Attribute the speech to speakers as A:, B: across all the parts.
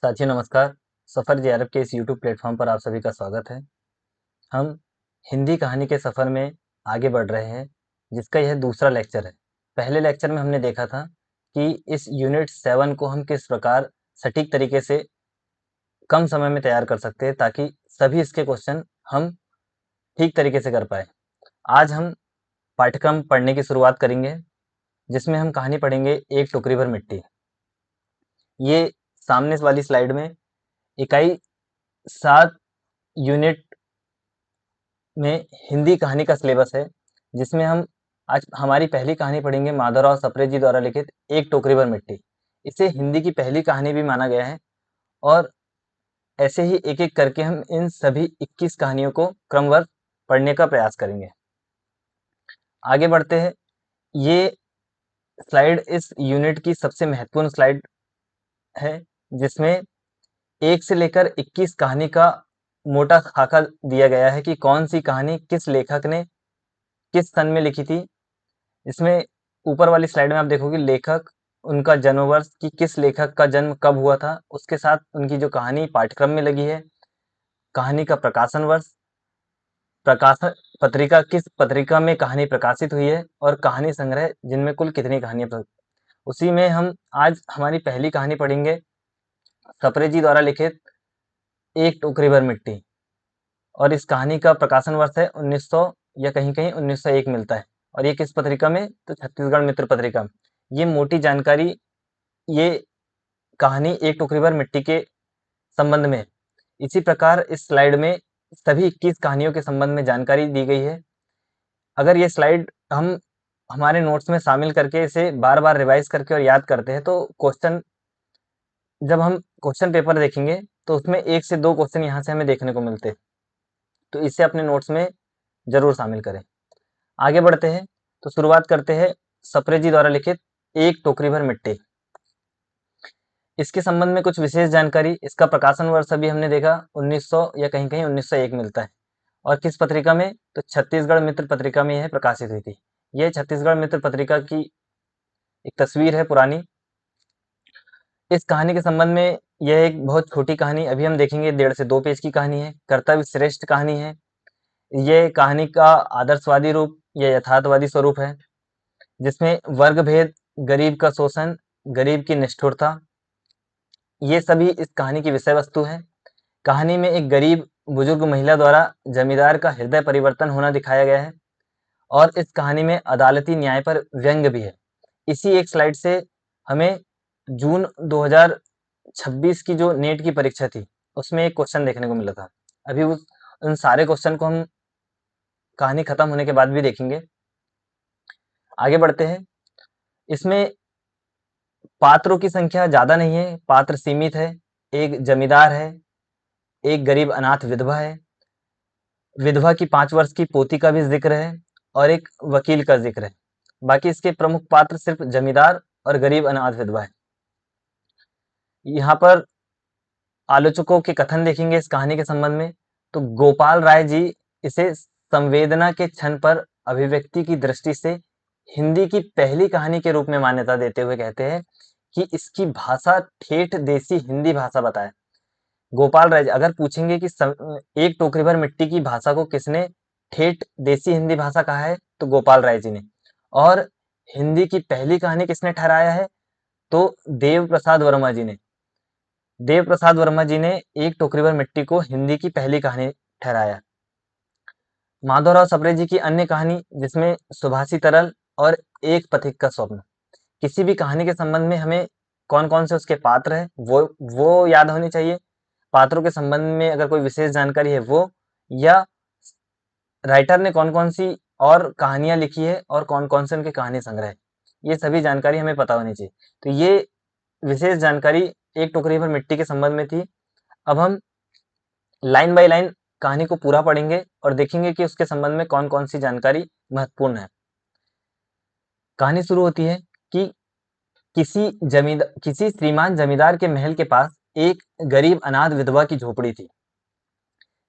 A: साथियों नमस्कार। सफ़र जेआरएफ के इस यूट्यूब प्लेटफॉर्म पर आप सभी का स्वागत है। हम हिंदी कहानी के सफ़र में आगे बढ़ रहे हैं, जिसका यह दूसरा लेक्चर है। पहले लेक्चर में हमने देखा था कि इस यूनिट 7 को हम किस प्रकार सटीक तरीके से कम समय में तैयार कर सकते हैं, ताकि सभी इसके क्वेश्चन हम ठीक तरीके से कर पाएँ। आज हम पाठ्यक्रम पढ़ने की शुरुआत करेंगे, जिसमें हम कहानी पढ़ेंगे एक टोकरी भर मिट्टी। ये सामने वाली स्लाइड में इकाई 7 यूनिट में हिंदी कहानी का सिलेबस है, जिसमें हम आज हमारी पहली कहानी पढ़ेंगे माधवराव सप्रे जी द्वारा लिखित एक टोकरी भर मिट्टी। इसे हिंदी की पहली कहानी भी माना गया है और ऐसे ही एक-एक करके हम इन सभी 21 कहानियों को क्रमबद्ध पढ़ने का प्रयास करेंगे। आगे बढ़ते हैं। ये स्लाइड इस यूनिट की सबसे महत्वपूर्ण स्लाइड है, जिसमें 1 से लेकर 21 कहानी का मोटा खाका दिया गया है कि कौन-सी कहानी किस लेखक ने किस सन में लिखी थी। इसमें ऊपर वाली स्लाइड में आप देखोगे लेखक, उनका जन्म वर्ष कि किस लेखक का जन्म कब हुआ था, उसके साथ उनकी जो कहानी पाठ्यक्रम में लगी है, कहानी का प्रकाशन वर्ष, प्रकाशन पत्रिका किस पत्रिका में कहानी प्रकाशित हुई है और कहानी संग्रह जिनमें कुल कितनी कहानियाँ उसी में हम आज हमारी पहली कहानी पढ़ेंगे सप्रे जी द्वारा लिखित एक टोकरी भर मिट्टी। और इस कहानी का प्रकाशन वर्ष है 1900 या कहीं-कहीं 1901 मिलता है। और ये किस पत्रिका में? तो छत्तीसगढ़ मित्र पत्रिका में। ये मोटी जानकारी, ये कहानी एक टोकरी भर मिट्टी के संबंध में है। इसी प्रकार इस स्लाइड में सभी 21 कहानियों के संबंध में जानकारी दी गई है। अगर ये स्लाइड हम हमारे नोट्स में शामिल करके इसे बार-बार रिवाइज़ करके और याद करते हैं, तो जब हम क्वेश्चन पेपर देखेंगे, तो उसमें 1 से 2 क्वेश्चन यहाँ से हमें देखने को मिलते हैं। तो इसे अपने नोट्स में ज़रूर शामिल करें। आगे बढ़ते हैं, तो शुरुआत करते हैं सप्रे जी द्वारा लिखित एक टोकरी भर मिट्टी। इसके संबंध में कुछ विशेष जानकारी। इसका प्रकाशन वर्ष अभी हमने देखा 1900 या कहीं-कहीं 1901 मिलता है। और किस पत्रिका में? तो छत्तीसगढ़ मित्र पत्रिका में यह प्रकाशित हुई थी। ये छत्तीसगढ़ मित्र पत्रिका की एक तस्वीर है पुरानी। इस कहानी के संबंध में यह एक बहुत छोटी कहानी अभी हम देखेंगे, 1.5 से 2 पेज की कहानी है। कर्तव्य श्रेष्ठ कहानी है। ये कहानी का आदर्शवादी रूप या यथार्थवादी स्वरूप है, जिसमें वर्ग भेद, गरीब का शोषण, गरीब की निष्ठुरता, ये सभी इस कहानी की विषय वस्तु है। कहानी में एक गरीब बुजुर्ग महिला द्वारा जमींदार का हृदय परिवर्तन होना दिखाया गया है और इस कहानी में अदालती न्याय पर व्यंग्य भी है। इसी एक स्लाइड से हमें जून 2026 की जो नेट की परीक्षा थी, उसमें एक क्वेश्चन देखने को मिला था। अभी उन सारे क्वेश्चन को हम कहानी खत्म होने के बाद भी देखेंगे। आगे बढ़ते हैं। इसमें पात्रों की संख्या ज़्यादा नहीं है, पात्र सीमित है। एक जमींदार है, एक गरीब अनाथ विधवा है, विधवा की 5 वर्ष की पोती का भी ज़िक्र है और एक वकील का ज़िक्र है। बाकी इसके प्रमुख पात्र सिर्फ़ जमींदार और गरीब अनाथ विधवा है। यहाँ पर आलोचकों के कथन देखेंगे इस कहानी के संबंध में, तो गोपाल राय जी इसे संवेदना के क्षण पर अभिव्यक्ति की दृष्टि से हिंदी की पहली कहानी के रूप में मान्यता देते हुए कहते हैं कि इसकी भाषा ठेठ देसी हिंदी भाषा बताए। गोपाल राय अगर पूछेंगे कि एक टोकरी भर मिट्टी की भाषा को किसने ठेठ देसी हिंदी भाषा कहा है, तो गोपाल राय जी ने। और हिंदी की पहली कहानी किसने ठहराया है, तो देव प्रसाद वर्मा जी ने। देव प्रसाद वर्मा जी ने एक टोकरी भर मिट्टी को हिंदी की पहली कहानी ठहराया। माधवराव सप्रे जी की अन्य कहानी, जिसमें सुभाषी तरल और एक पथिक का स्वप्न। किसी भी कहानी के संबंध में हमें कौन-कौन से उसके पात्र हैं, वो याद होनी चाहिए। पात्रों के संबंध में अगर कोई विशेष जानकारी है वो, या राइटर ने कौन-कौन सी और कहानियाँ लिखी है और कौन-कौन से उनके कहानी संग्रह है। ये सभी जानकारी हमें पता होनी चाहिए। तो ये विशेष जानकारी एक टोकरी भर मिट्टी के संबंध में थी। अब हम लाइन बाय लाइन कहानी को पूरा पढ़ेंगे और देखेंगे कि उसके संबंध में कौन-कौन सी जानकारी महत्वपूर्ण है। कहानी शुरू होती है कि किसी श्रीमान जमींदार के महल के पास एक गरीब अनाथ विधवा की झोपड़ी थी।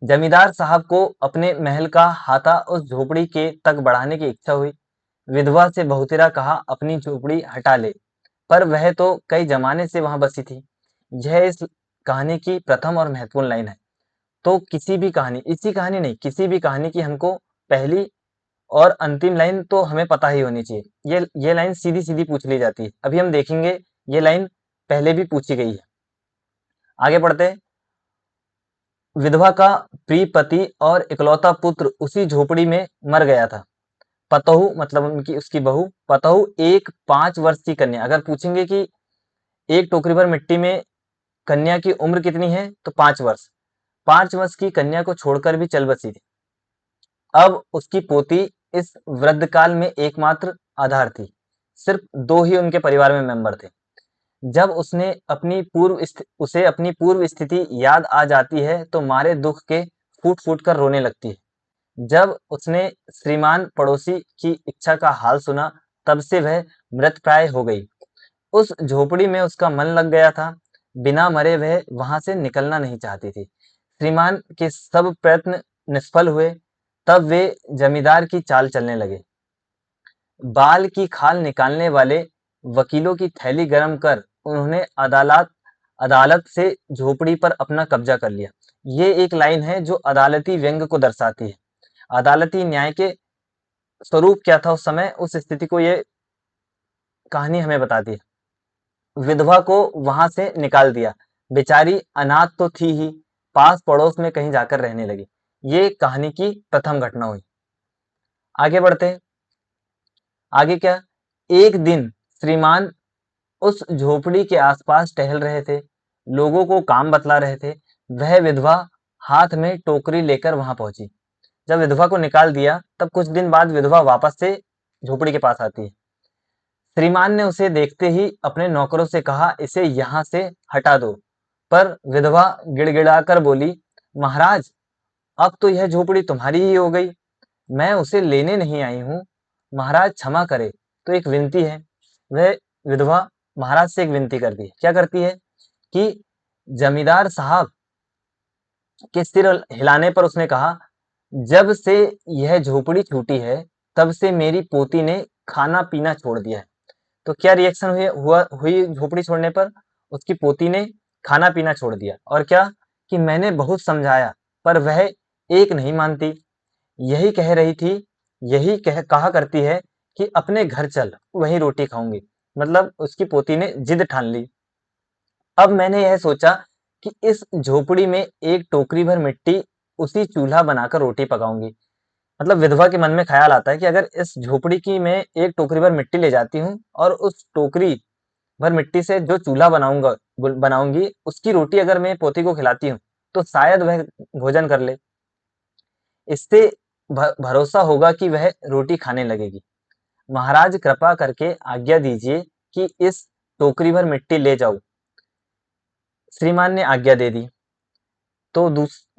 A: जमींदार साहब को अपने महल का हाथा उस झोपड़ी के तक बढ़ाने की इच्छा हुई। विधवा से बहुतेरा कहा अपनी झोपड़ी हटा ले, पर वह तो कई जमाने से वहां बसी थी। यह इस कहानी की प्रथम और महत्वपूर्ण लाइन है। तो किसी भी कहानी, इसी कहानी नहीं, किसी भी कहानी की हमको पहली और अंतिम लाइन तो हमें पता ही होनी चाहिए। ये लाइन सीधी-सीधी पूछ ली जाती है। अभी हम देखेंगे ये लाइन पहले भी पूछी गई है। आगे बढ़ते हैं। विधवा का प्रिय पति और इकलौता पुत्र उसी झोपड़ी में मर गया था। पतोहू मतलब उनकी उसकी बहू, पतोहू एक 5 वर्ष की कन्या। अगर पूछेंगे कि एक टोकरी भर मिट्टी में कन्या की उम्र कितनी है, तो 5 वर्ष। 5 वर्ष की कन्या को छोड़कर भी चल बसी थी। अब उसकी पोती इस वृद्धकाल में एकमात्र आधार थी। सिर्फ 2 ही उनके परिवार में मेंबर थे। जब उसे अपनी पूर्व स्थिति याद आ जाती है, तो मारे दुख के फूट-फूट कर रोने लगती है। जब उसने श्रीमान पड़ोसी की इच्छा का हाल सुना, तब से वह मृतप्राय हो गई। उस झोपड़ी में उसका मन लग गया था। बिना मरे वह वहां से निकलना नहीं चाहती थी। श्रीमान के सब प्रयत्न निष्फल हुए। तब वे जमींदार की चाल चलने लगे। बाल की खाल निकालने वाले वकीलों की थैली गरम कर उन्होंने अदालत से झोपड़ी पर अपना कब्जा कर लिया। ये एक लाइन है जो अदालती व्यंग को दर्शाती है। अदालती न्याय के स्वरूप क्या था उस समय, उस स्थिति को ये कहानी हमें बताती है। विधवा को वहां से निकाल दिया। बेचारी अनाथ तो थी ही, पास पड़ोस में कहीं जाकर रहने लगी। ये कहानी की प्रथम घटना हुई। आगे बढ़ते हैं। आगे क्या, एक दिन श्रीमान उस झोपड़ी के आसपास टहल रहे थे, लोगों को काम बतला रहे थे। वह विधवा हाथ में टोकरी लेकर वहां पहुंची। जब विधवा को निकाल दिया, तब कुछ दिन बाद विधवा वापस से झोपड़ी के पास आती है। श्रीमान ने उसे देखते ही अपने नौकरों से कहा, इसे यहाँ से हटा दो। पर विधवा गिड़गिड़ाकर बोली, महाराज, अब तो यह झोपड़ी तुम्हारी ही हो गई। मैं उसे लेने नहीं आई हूँ। महाराज क्षमा करे, तो एक विनती है। वह विधवा महाराज से एक विनती करती है। क्या करती है कि जमींदार साहब के सिर हिलाने पर उसने कहा, जब से यह झोपड़ी छूटी है, तब से मेरी पोती ने खाना पीना छोड़ दिया है। तो क्या रिएक्शन हुई झोपड़ी छोड़ने पर? उसकी पोती ने खाना पीना छोड़ दिया। और क्या कि मैंने बहुत समझाया, पर वह एक नहीं मानती। यही कह रही थी, कहा करती है कि अपने घर चल, वहीं रोटी खाऊंगी। मतलब उसकी पोती ने जिद ठान ली। अब मैंने यह सोचा कि इस झोपड़ी में एक टोकरी भर मिट्टी, उसी चूल्हा बनाकर रोटी पकाऊंगी। मतलब विधवा के मन में ख्याल आता है कि अगर इस झोपड़ी की मैं एक टोकरी भर मिट्टी ले जाती हूँ और उस टोकरी भर मिट्टी से जो चूल्हा बनाऊंगी, उसकी रोटी अगर मैं पोती को खिलाती हूँ, तो शायद वह भोजन कर ले। इससे भरोसा होगा कि वह रोटी खाने लगेगी। महाराज कृपा करके आज्ञा दीजिए कि इस टोकरी भर मिट्टी ले जाऊं। श्रीमान ने आज्ञा दे दी। तो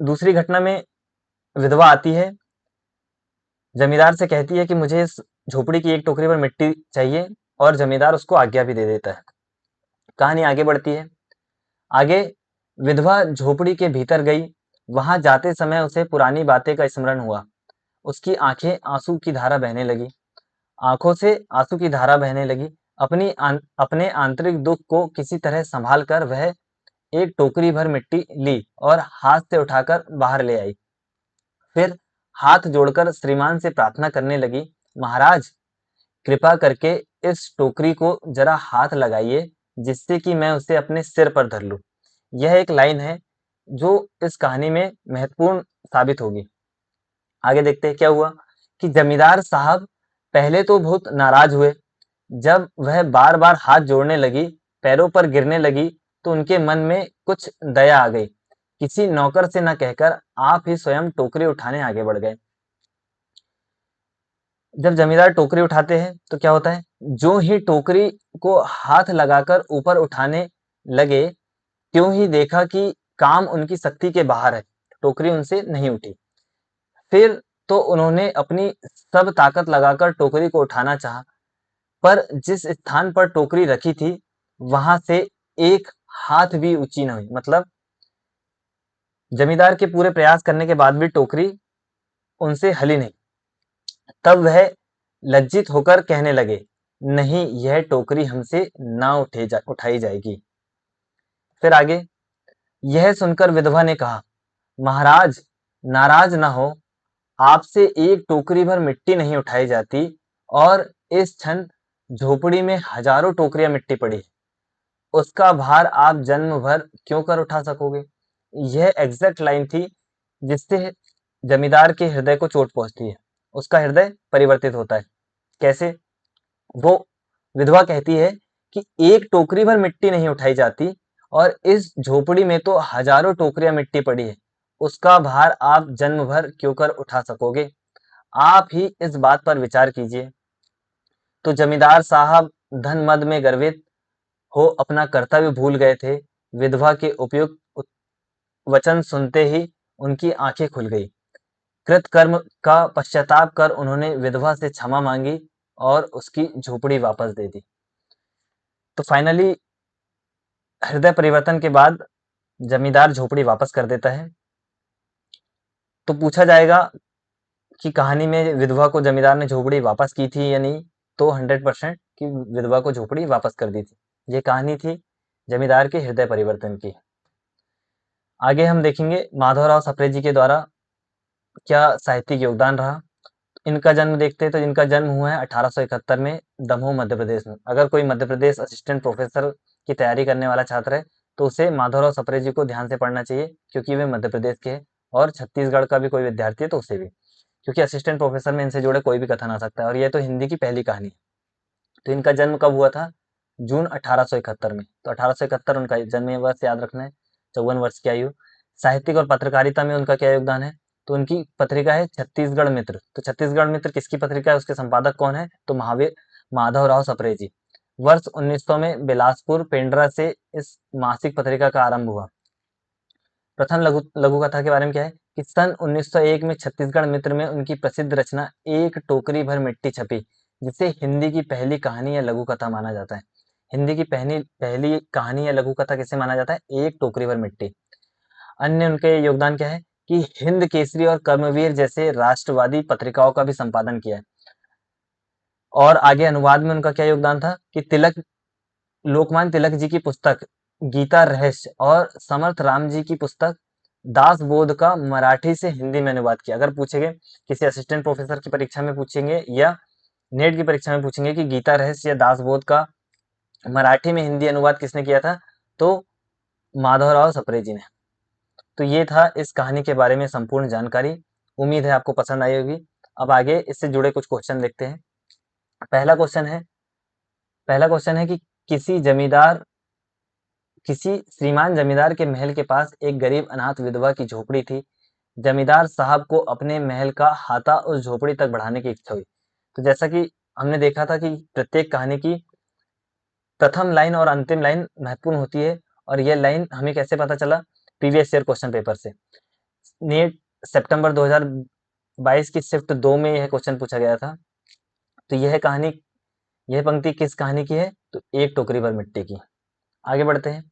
A: दूसरी घटना में विधवा आती है, जमींदार से कहती है कि मुझे इस झोपड़ी की एक टोकरी भर मिट्टी चाहिए, और जमींदार उसको आज्ञा भी दे देता है। कहानी आगे बढ़ती है। आगे विधवा झोपड़ी के भीतर गई। वहां जाते समय उसे पुरानी बातें का स्मरण हुआ। उसकी आंखें आंसू की धारा बहने लगी। आंखों से आंसू की धारा बहने लगी। अपने आंतरिक दुख को किसी तरह संभाल कर वह एक टोकरी भर मिट्टी ली और हाथ से उठाकर बाहर ले आई। फिर हाथ जोड़कर श्रीमान से प्रार्थना करने लगी, महाराज, कृपा करके इस टोकरी को जरा हाथ लगाइए, जिससे कि मैं उसे अपने सिर पर धर लूं। यह एक लाइन है जो इस कहानी में महत्वपूर्ण साबित होगी। आगे देखते हैं क्या हुआ कि जमींदार साहब पहले तो बहुत नाराज हुए। जब वह बार बार हाथ जोड़ने लगी, पैरों पर गिरने लगी, तो उनके मन में कुछ दया आ गई। किसी नौकर से न कहकर आप ही स्वयं टोकरी उठाने आगे बढ़ गए। जब जमींदार टोकरी उठाते हैं तो क्या होता है, जो ही टोकरी को हाथ लगाकर ऊपर उठाने लगे, त्यों ही देखा कि काम उनकी शक्ति के बाहर है। टोकरी उनसे नहीं उठी। फिर तो उन्होंने अपनी सब ताकत लगाकर टोकरी को उठाना चाहा, पर जिस स्थान पर टोकरी रखी थी, वहां से एक हाथ भी ऊंची न हुई। मतलब जमींदार के पूरे प्रयास करने के बाद भी टोकरी उनसे हली नहीं। तब वह लज्जित होकर कहने लगे, नहीं, यह टोकरी हमसे ना उठाई जाएगी। फिर आगे, यह सुनकर विधवा ने कहा, महाराज नाराज न हो, आपसे एक टोकरी भर मिट्टी नहीं उठाई जाती और इस क्षण झोपड़ी में हजारों टोकरियां मिट्टी पड़ी है, उसका भार आप जन्म भर क्यों कर उठा सकोगे। यह एग्जैक्ट लाइन थी जिससे जमींदार के हृदय को चोट पहुंचती है, उसका हृदय परिवर्तित होता है। कैसे? वो विधवा कहती है कि एक टोकरी भर मिट्टी नहीं उठाई जाती और इस झोपड़ी में तो हजारों टोकरियां मिट्टी पड़ी है, उसका भार आप जन्म भर क्यों कर उठा सकोगे। आप ही इस बात पर विचार कीजिए। तो जमींदार साहब धन मद में गर्वित हो अपना कर्तव्य भूल गए थे। विधवा के उपयुक्त वचन सुनते ही उनकी आंखें खुल गई। कृतकर्म का पश्चाताप कर उन्होंने विधवा से क्षमा मांगी और उसकी झोपड़ी वापस दे दी। तो फाइनली हृदय परिवर्तन के बाद जमींदार झोपड़ी वापस कर देता है। तो पूछा जाएगा कि कहानी में विधवा को जमींदार ने झोपड़ी वापस की थी या नहीं, तो 100% कि विधवा को झोपड़ी वापस कर दी थी। ये कहानी थी जमींदार के हृदय परिवर्तन की। आगे हम देखेंगे माधवराव सप्रे जी के द्वारा क्या साहित्यिक योगदान रहा। इनका जन्म देखते हैं तो इनका जन्म हुआ है 1871 में दमोह मध्य प्रदेश में। अगर कोई मध्य प्रदेश असिस्टेंट प्रोफेसर की तैयारी करने वाला छात्र है तो उसे माधवराव सप्रे जी को ध्यान से पढ़ना चाहिए, क्योंकि वे मध्य प्रदेश के हैं। और छत्तीसगढ़ का भी कोई विद्यार्थी है तो उसे भी, क्योंकि असिस्टेंट प्रोफेसर में इनसे जुड़े कोई भी कथन आ सकता है और यह तो हिंदी की पहली कहानी है। तो इनका जन्म कब हुआ था? जून 1871 में। तो 1871 उनका जन्म वर्ष याद रखना है। 54 वर्ष की आयु। साहित्यिक और पत्रकारिता में उनका क्या योगदान है? तो उनकी पत्रिका है छत्तीसगढ़ मित्र। तो छत्तीसगढ़ मित्र किसकी पत्रिका है, उसके संपादक कौन है? तो महावीर माधवराव सप्रे जी। वर्ष 1900 में बिलासपुर पेंड्रा से इस मासिक पत्रिका का आरंभ हुआ। प्रथम लघु लघु कथा के बारे में क्या है कि सन 1901 में छत्तीसगढ़ मित्र में उनकी प्रसिद्ध रचना एक टोकरी भर मिट्टी छपी, जिसे हिंदी की पहली कहानी या लघु कथा माना जाता है। हिंदी की पहली पहली कहानी या लघु कथा किसे माना जाता है? एक टोकरी भर मिट्टी। अन्य उनके योगदान क्या है कि हिंद केसरी और कर्मवीर जैसे राष्ट्रवादी पत्रिकाओं का भी संपादन किया है। और आगे अनुवाद में उनका क्या योगदान था कि लोकमान्य तिलक जी की पुस्तक गीता रहस्य और समर्थ राम जी की पुस्तक दास बोध का मराठी से हिंदी में अनुवाद किया। अगर पूछेंगे किसी असिस्टेंट प्रोफेसर की परीक्षा में पूछेंगे या नेट की परीक्षा में पूछेंगे कि गीता रहस्य या दास बोध का मराठी में हिंदी अनुवाद किसने किया था, तो माधवराव सप्रे जी ने। तो ये था इस कहानी के बारे में संपूर्ण जानकारी। उम्मीद है आपको पसंद आई होगी। अब आगे इससे जुड़े कुछ क्वेश्चन देखते हैं। पहला क्वेश्चन है पहला क्वेश्चन है कि किसी श्रीमान जमींदार के महल के पास एक गरीब अनाथ विधवा की झोपड़ी थी। जमींदार साहब को अपने महल का हाता उस झोपड़ी तक बढ़ाने की इच्छा हुई। तो जैसा कि हमने देखा था कि प्रत्येक कहानी की प्रथम लाइन और अंतिम लाइन महत्वपूर्ण होती है, और यह लाइन हमें कैसे पता चला? प्रीवियस ईयर क्वेश्चन पेपर से। नेट सितंबर 2022 की शिफ्ट 2 में यह क्वेश्चन पूछा गया था। तो यह पंक्ति किस कहानी की है? तो एक टोकरी भर मिट्टी की। आगे बढ़ते हैं।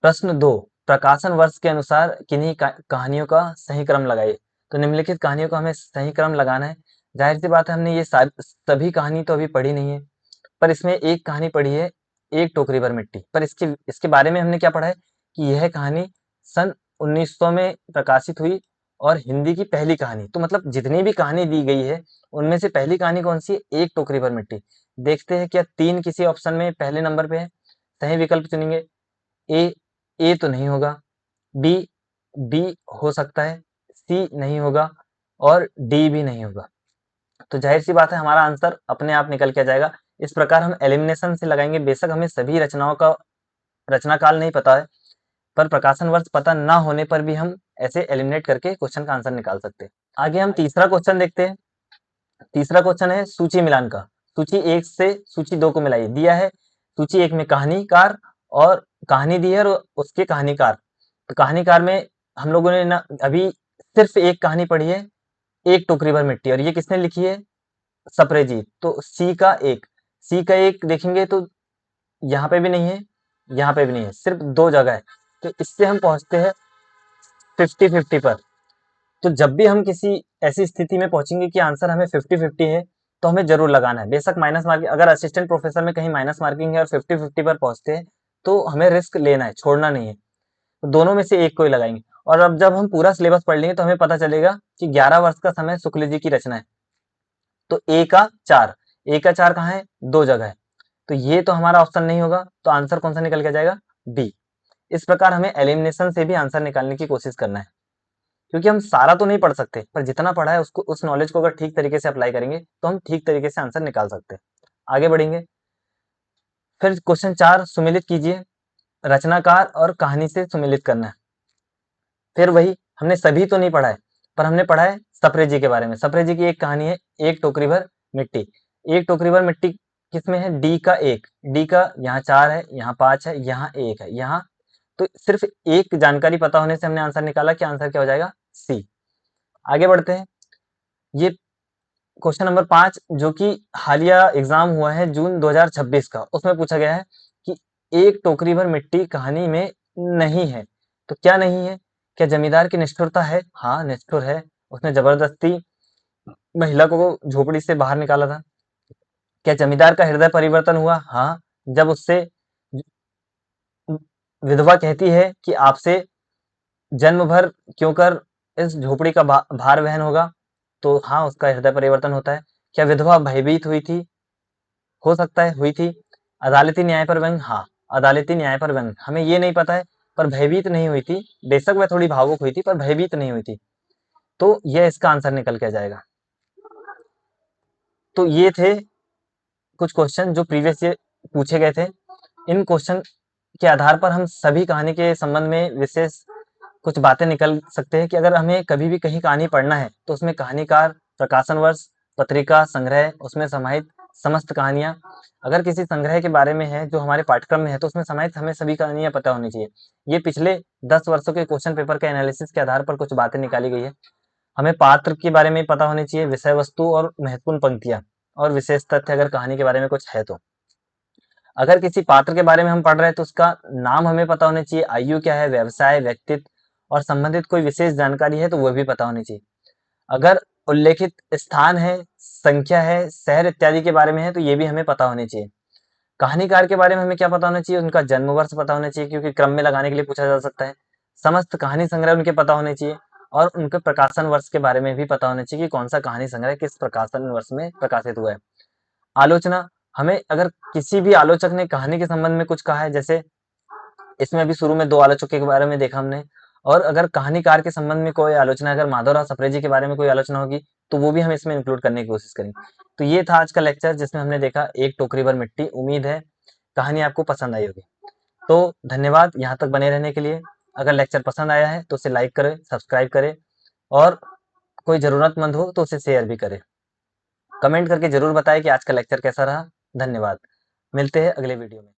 A: प्रश्न 2, प्रकाशन वर्ष के अनुसार किन्हीं कहानियों का सही क्रम लगाइए। तो निम्नलिखित कहानियों का हमें सही क्रम लगाना है। जाहिर सी बात है, हमने ये सभी कहानी तो अभी पढ़ी नहीं है, पर इसमें एक कहानी पढ़ी है, एक टोकरी भर मिट्टी। पर इसके बारे में हमने क्या पढ़ा है कि यह कहानी सन 1900 में प्रकाशित हुई और हिंदी की पहली कहानी। तो मतलब जितनी भी कहानी दी गई है उनमें से पहली कहानी कौन सी है? एक टोकरी भर मिट्टी। देखते हैं क्या 3 किसी ऑप्शन में पहले नंबर पे है। सही विकल्प चुनेंगे। ए तो नहीं होगा, बी बी हो सकता है, सी नहीं होगा और डी भी नहीं होगा। तो जाहिर सी बात है हमारा आंसर अपने आप निकल के आ जाएगा। इस प्रकार हम एलिमिनेशन से लगाएंगे। बेशक हमें सभी रचनाओं का रचना काल नहीं पता है, पर प्रकाशन वर्ष पता ना होने पर भी हम ऐसे एलिमिनेट करके क्वेश्चन का आंसर निकाल सकते हैं। आगे हम तीसरा क्वेश्चन देखते हैं। तीसरा क्वेश्चन है सूची मिलान का। सूची 1 से सूची 2 को मिलाइए। दिया है सूची 1 में कहानीकार और कहानी दी है और उसके कहानीकार। तो कहानीकार में हम लोगों ने ना अभी सिर्फ एक कहानी पढ़ी है, एक टोकरी भर मिट्टी, और ये किसने लिखी है? सप्रे जी। तो सी का एक देखेंगे तो यहाँ पे भी नहीं है, यहाँ पे भी नहीं है, सिर्फ 2 जगह है। तो इससे हम पहुंचते हैं 50-50 पर। तो जब भी हम किसी ऐसी स्थिति में पहुंचेंगे कि आंसर हमें 50-50 है, तो हमें जरूर लगाना है। बेशक माइनस मार्किंग, अगर असिस्टेंट प्रोफेसर में कहीं माइनस मार्किंग है और 50-50 पर पहुंचते हैं तो हमें रिस्क लेना है, छोड़ना नहीं है। तो दोनों में से एक को ही लगाएंगे। और अब जब हम पूरा सिलेबस पढ़ लेंगे तो हमें पता चलेगा कि 11 वर्ष का समय शुक्ल जी की रचना है। तो ए का 4, ए का 4 कहाँ है? 2 जगह है। तो ये तो हमारा ऑप्शन नहीं होगा, तो आंसर कौन सा निकल के आ जाएगा? बी। इस प्रकार हमें एलिमिनेशन से भी आंसर निकालने की कोशिश करना है, क्योंकि हम सारा तो नहीं पढ़ सकते, पर जितना पढ़ा है उसको, उस नॉलेज को अगर ठीक तरीके से अप्लाई करेंगे तो हम ठीक तरीके से आंसर निकाल सकते हैं। आगे बढ़ेंगे। फिर क्वेश्चन 4 सुमेलित कीजिए, रचनाकार और कहानी से सुमेलित करना है। फिर वही, हमने सभी तो नहीं पढ़ा है, पर हमने पढ़ा है सप्रे जी के बारे में। सप्रे जी की एक कहानी है, एक टोकरी भर मिट्टी। एक टोकरी भर मिट्टी किसमें है? डी का 1, डी का यहाँ 4 है, यहाँ 5 है, यहाँ 1 है, यहाँ, तो सिर्फ एक जानकारी पता होने से हमने आंसर निकाला कि आंसर क्या हो जाएगा? सी। आगे बढ़ते हैं। ये क्वेश्चन नंबर 5 जो कि हालिया एग्जाम हुआ है जून 2026 का, उसमें पूछा गया है कि एक टोकरी भर मिट्टी कहानी में नहीं है, तो क्या नहीं है? क्या जमींदार की निष्ठुरता है? हाँ, निष्ठुर है, उसने जबरदस्ती महिला को झोपड़ी से बाहर निकाला था। क्या जमींदार का हृदय परिवर्तन हुआ? हाँ, जब उससे विधवा कहती है कि आपसे जन्म भर क्यों कर इस झोपड़ी का भार वहन होगा, तो हाँ, उसका हृदय परिवर्तन होता है। क्या विधवा भयभीत हुई थी? हो सकता है हुई थी। अदालती न्याय पर व्यंग? हाँ, अदालती न्याय पर व्यंग। हमें ये नहीं पता है, पर भयभीत नहीं हुई थी। बेशक वह थोड़ी भावुक हुई थी, पर भयभीत नहीं हुई थी। तो यह इसका आंसर निकल के आ जाएगा। तो ये थे कुछ क्वेश्चन जो प्रीवियस ईयर पूछे गए थे। इन क्वेश्चन के आधार पर हम सभी कहानी के संबंध में विशेष कुछ बातें निकल सकते हैं कि अगर हमें कभी भी कहीं कहानी पढ़ना है तो उसमें कहानीकार, प्रकाशन वर्ष, पत्रिका, संग्रह, उसमें समाहित समस्त कहानियां, अगर किसी संग्रह के बारे में है जो हमारे पाठ्यक्रम में है तो उसमें समाहित हमें सभी कहानियां पता होनी चाहिए। ये पिछले 10 वर्षों के क्वेश्चन पेपर के एनालिसिस के आधार पर कुछ बातें निकाली गई है। हमें पात्र के बारे में पता होनी चाहिए, विषय वस्तु और महत्वपूर्ण पंक्तियां और विशेष तथ्य अगर कहानी के बारे में कुछ है तो। अगर किसी पात्र के बारे में हम पढ़ रहे हैं तो उसका नाम हमें पता होना चाहिए, आयु क्या है, व्यवसाय, व्यक्तित्व और संबंधित कोई विशेष जानकारी है तो वह भी पता होनी चाहिए। अगर उल्लेखित स्थान है, संख्या है, शहर इत्यादि के बारे में है तो ये भी हमें पता होनी चाहिए। कहानीकार के बारे में हमें क्या पता होना चाहिए? उनका जन्म वर्ष पता होना चाहिए, क्योंकि क्रम में लगाने के लिए पूछा जा सकता है। समस्त कहानी संग्रह उनके पता होने चाहिए और उनके प्रकाशन वर्ष के बारे में भी पता होना चाहिए कि कौन सा कहानी संग्रह किस प्रकाशन वर्ष में प्रकाशित हुआ है। आलोचना, हमें अगर किसी भी आलोचक ने कहानी के संबंध में कुछ कहा है, जैसे इसमें अभी शुरू में 2 आलोचकों के बारे में देखा हमने, और अगर कहानीकार के संबंध में कोई आलोचना, अगर माधवराव सप्रे जी के बारे में कोई आलोचना होगी तो वो भी हम इसमें इंक्लूड करने की कोशिश करेंगे। तो ये था आज का लेक्चर जिसमें हमने देखा एक टोकरी भर मिट्टी। उम्मीद है कहानी आपको पसंद आई होगी। तो धन्यवाद यहाँ तक बने रहने के लिए। अगर लेक्चर पसंद आया है तो उसे लाइक करें, सब्सक्राइब करें और कोई ज़रूरतमंद हो तो उसे शेयर भी करें। कमेंट करके ज़रूर बताएं कि आज का लेक्चर कैसा रहा। धन्यवाद। मिलते हैं अगले वीडियो में।